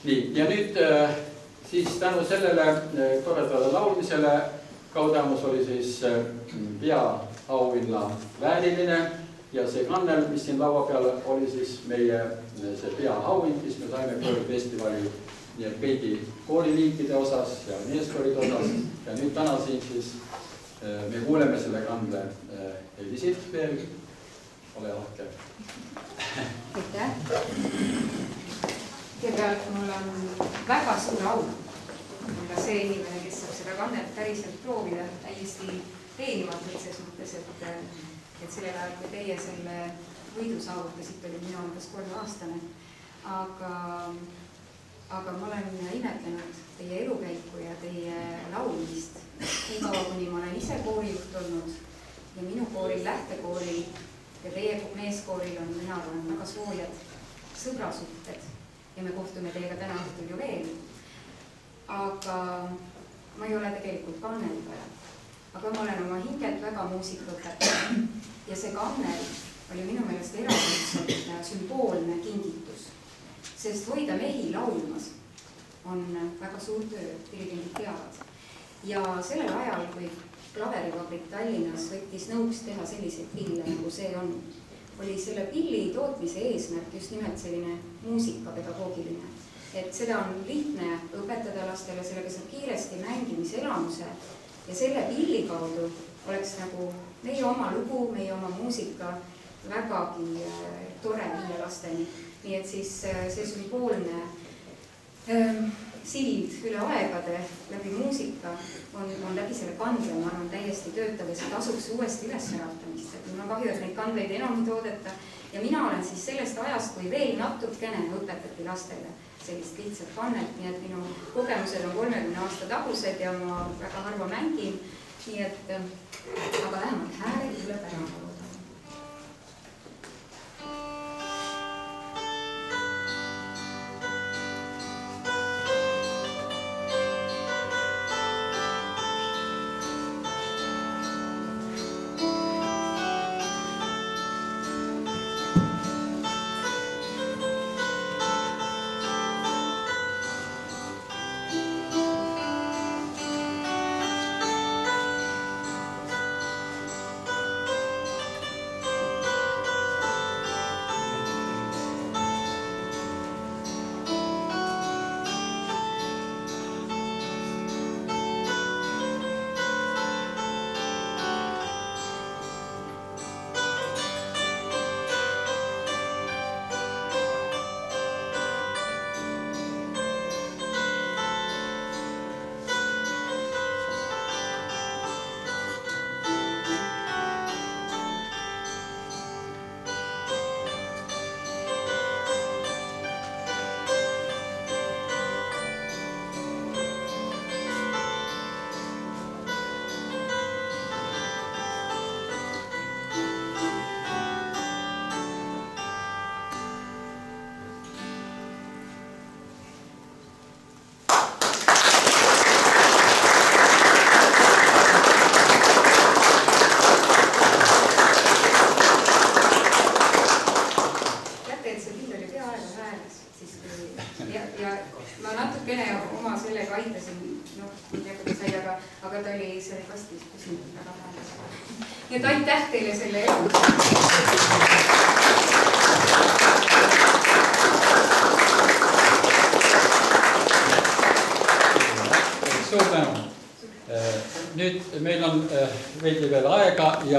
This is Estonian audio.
Nii, ja nüüd siis tänu sellele toredale laulmisele Kaudeamus oli siis peaauhinna vääriline ja see kannel, mis siin laua peal oli siis meie see peaauhind, mis me saime koorifestivali nii et kõigi kooliliikide osas ja meeskoolide osas ja nüüd täna siin siis me kuuleme selle kandle helisid veel. Ole lahke. Aitäh! Kõigepealt mul on väga suur au olla see inimene, kes saab seda kannet päriselt proovida täiesti teenimatult ses mõttes, et sellel ajal, kui teie selle võidu saavutasite, oli minu umbes 3-aastane. Aga ma olen imetlenud teie elukäiku ja teie laulmist nii kaua, kuni ma olen ise koorijuht olnud ja minu kooril, lähtekooril ja teie meeskooril on mina väga soojad sõbrasuhted ja me kohtume teiega täna õhtul ju veel. Aga ma ei ole tegelikult kanneldaja, aga ma olen oma hingelt väga muusikaõpetaja ja see kannel oli minu meelest erakordselt sümboolne kingitus, sest hoida mehi laulmas on väga suur töö, dirigendid teavad. Ja sellel ajal, kui Klaverivabrik Tallinnas võttis nõuks teha selliseid pille, nagu see on, oli selle pilli tootmise eesmärk just nimelt selline muusikapedagoogiline. Et seda on lihtne õpetada lastele, sellega saab kiiresti mängimise elamuse ja selle pilli kaudu oleks nagu meie oma lugu, meie oma muusika vägagi tore viia lasteni. Nii et siis see sümboolne sild üle aegade läbi muusika on läbi selle kandle, ma arvan, täiesti töötav ja see tasuks uuesti üles äratamist. Mul on kahju, et neid kandleid enam ei toodeta ja mina olen siis sellest ajast, kui veel natukene õpetati lastele sellist lihtsalt kannet, nii et minu kogemused on 30 aasta tagused ja ma väga harva mängin, nii et aga vähemalt hääle tuleb ära looda. Nii et aitäh teile selle elu. Suur tänu. Nüüd meil on veidi veel aega ja